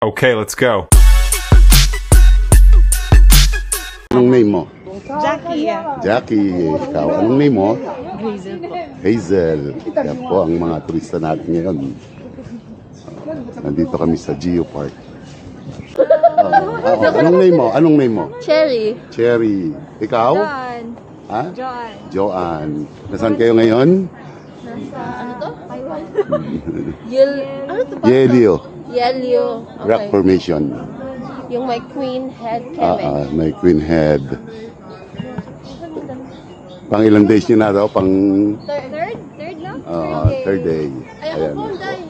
Okay, let's go. Anong name mo? Jackie. Jackie. Ikaw, anong name mo? Hazel po. Hazel. Yan po ang mga turista natin ngayon. Nandito kami sa Geopark. Anong name mo? Anong name mo? Cherry. Cherry. Ikaw? Joan. Ha? Joan. Joan. Nasaan kayo ngayon? Nasa, ano to? Taiwan. Ano to ba? Yelio. Yelio. Rock Formation. Yung may queen head Kevin. May Queen Head. Pang ilang days nyo na daw? Pang Third lang? third day. Ay, ako Ayan. po, Day.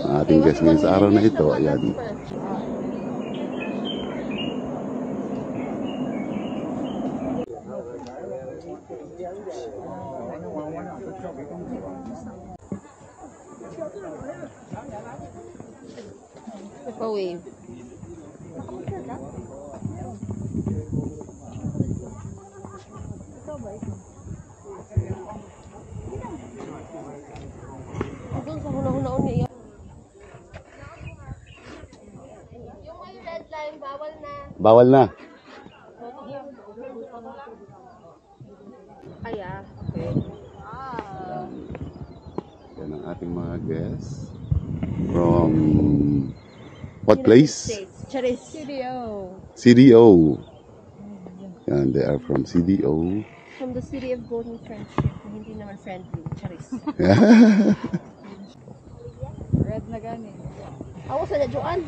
Ang ating guest ngayon sa araw na ito. Ayan. Pa-wave. Doon sa huna-hunaon niya. Yung may red line, bawal na. Bawal na. Kaya, okay. Yan ang ating mga guests. From what place? Charis. CDO. CDO. Yan, they are from CDO. From the city of golden friendship. Hindi naman friendly. Charis. Red na gani. Ako sa Joan.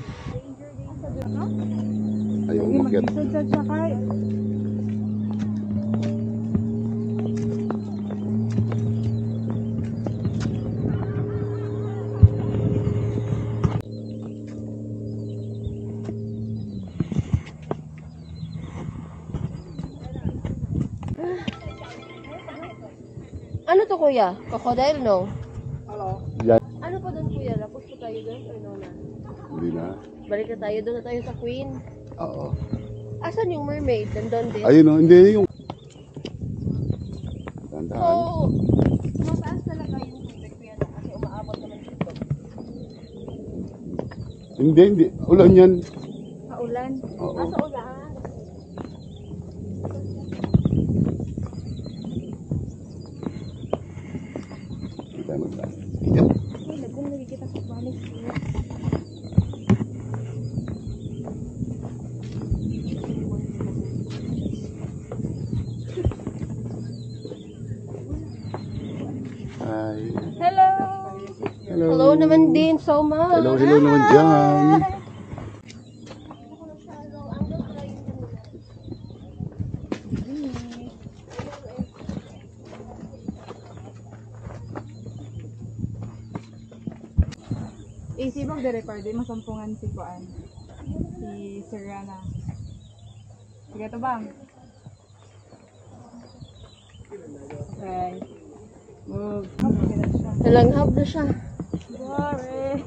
Ayaw umakyat. Ano to kuya? Crocodile no? Yan. Ano pa doon kuya? Lapos pa tayo doon or no na? Hindi na. Balik na tayo doon na tayo sa Queen. Oo. Asan yung mermaid? Nandun din. Ayun o, hindi yung... Tandaan. So, mataas talaga yung tubig kuya no? Kasi umaabot naman dito. Hindi. Ulan yan. Paulan? Oo. Sa ulan? Hindi tayo magdaan. Yep. Uy, lagong lagi kita sa balik. Hi. Hello! Hello. Hello naman din, so much. Hello naman dyan. Isibog dire party masampungan si Kuan. Si Serrana. Sige to bang. Okay. Move. Nalanghap na siya. Sorry.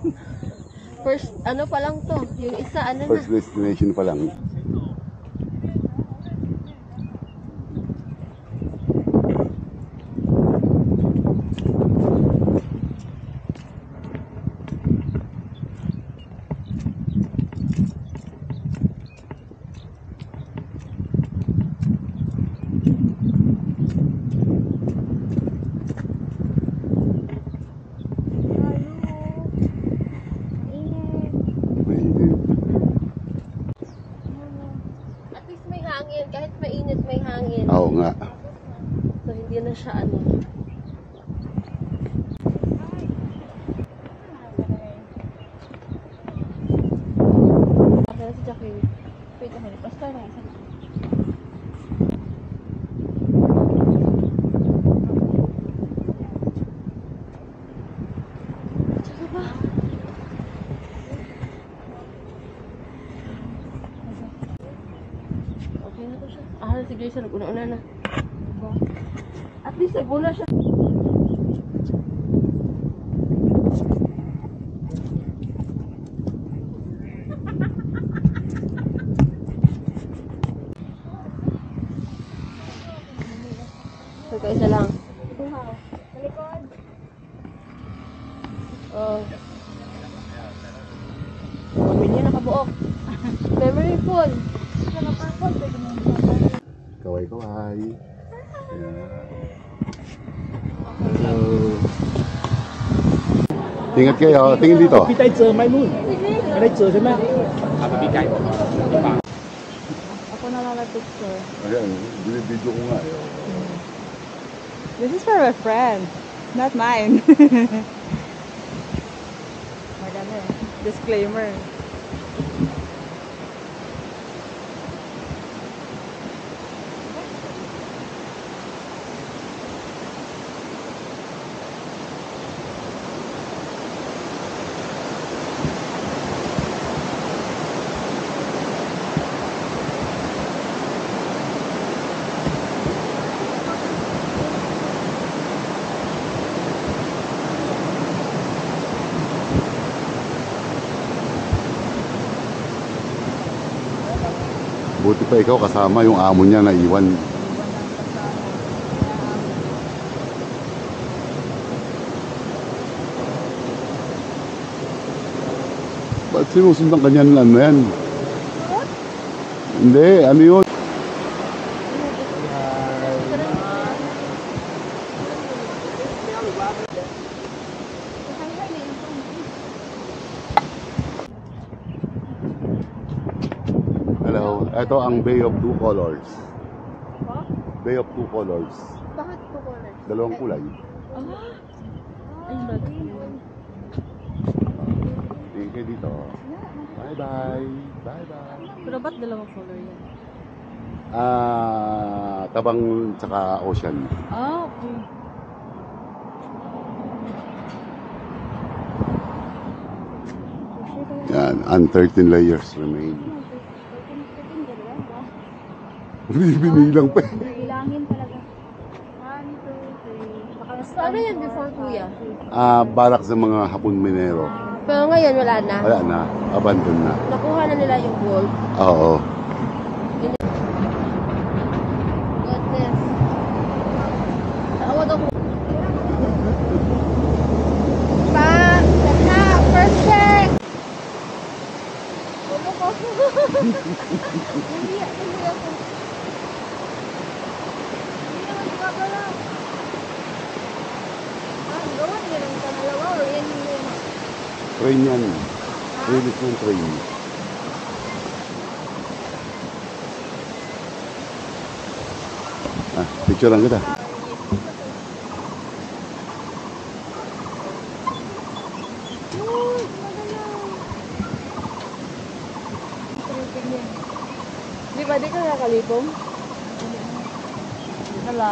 First, ano pa lang to? Yung isa, ano na? First destination pa lang. At least may hangin. Kahit mainit, may hangin. Oo nga. So, hindi na siya ano. Okay na si Jackie. Wait a minute. Basta na isa. Tsaka ba? Okay na to siya. Si Jason, nag-una-una na. At least, nag-una siya. Isa lang. Talikod. Oh. Pamilya na buok. Memory full. Kaway-kaway. Ayan. Hello. Ingat kayo. Tingin dito. พี่ได้เจอไหมนู่นไม่ได้เจอใช่ไหมพี่ไก่ Ako picture. Ayan, binibidyo ko nga. This is for a friend, not mine. Maganda eh. Disclaimer. Buti pa ikaw kasama yung amo niya na iwan. Ba't sinusundan ka niyan ano yan? Hindi, ano yun? Hello, ito ang Bay of Two Colors. Bay of Two Colors. Bakit po color? Dalawang kulay. Ay, bagay. Tingin kayo dito. Bye-bye. Bye-bye. Pero ba't dalawang color yan? Tabang tsaka ocean. Okay. Yan, and 13 layers remain. Binilang pa. Bilangin talaga. 1, 2, 3. Baka So, ano yan before, kuya? Barak sa mga Hapon minero. Pero ngayon, wala na. Wala na, abandon na. Nakuha na nila yung gold. Oo. Goodness. Ako daw po. First check! Ulo ko. Hindi ako. Hindi naman gagala. Gawa niya lang sa dalawa o yan yung... Train yan. Release ng train. Picture lang kita. Di ba, di ka nakalipong? Wala.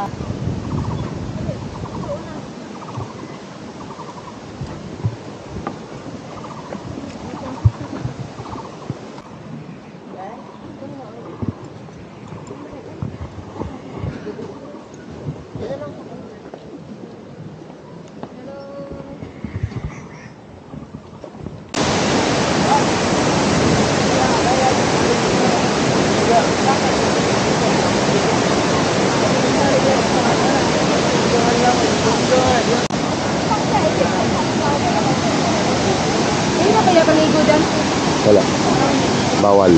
Hindi na kaya paligo dyan? Wala. Bawal.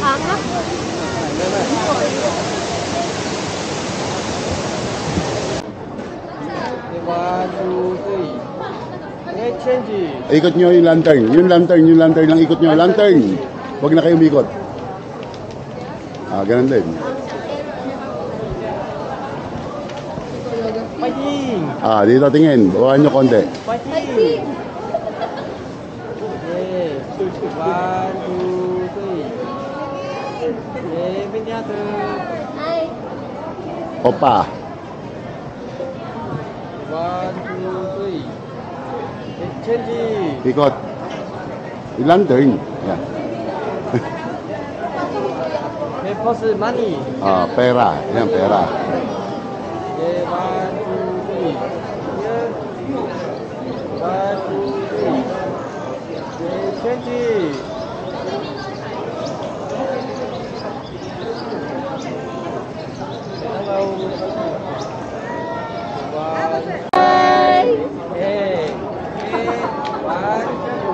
Anak? Ikot nyo yung lantern. Yung lantern lang ikot nyo. Lantern! Huwag na kayo umikot. Ganun din. Fighting! Dito tingin. Bawahan nyo konti. Fighting! Okay. 1, 2, 3. Okay, miniatur. Ay. Opa. 1, 2, 3. Change. Ikot. Yung lantern. Yan. Okay, pose money. Pera. Yan, pera. Okay, 1, 2, 3. Here. 1, 2, 3. Okay, 20. Hello. 1. Okay. Okay. 1, 2,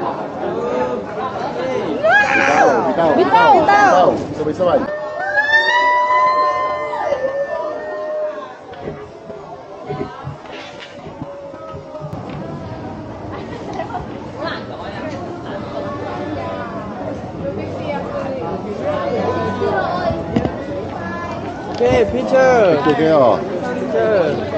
3. Bitaw. Sabay-sabay. Okay, picture. Ito kayo. Picture.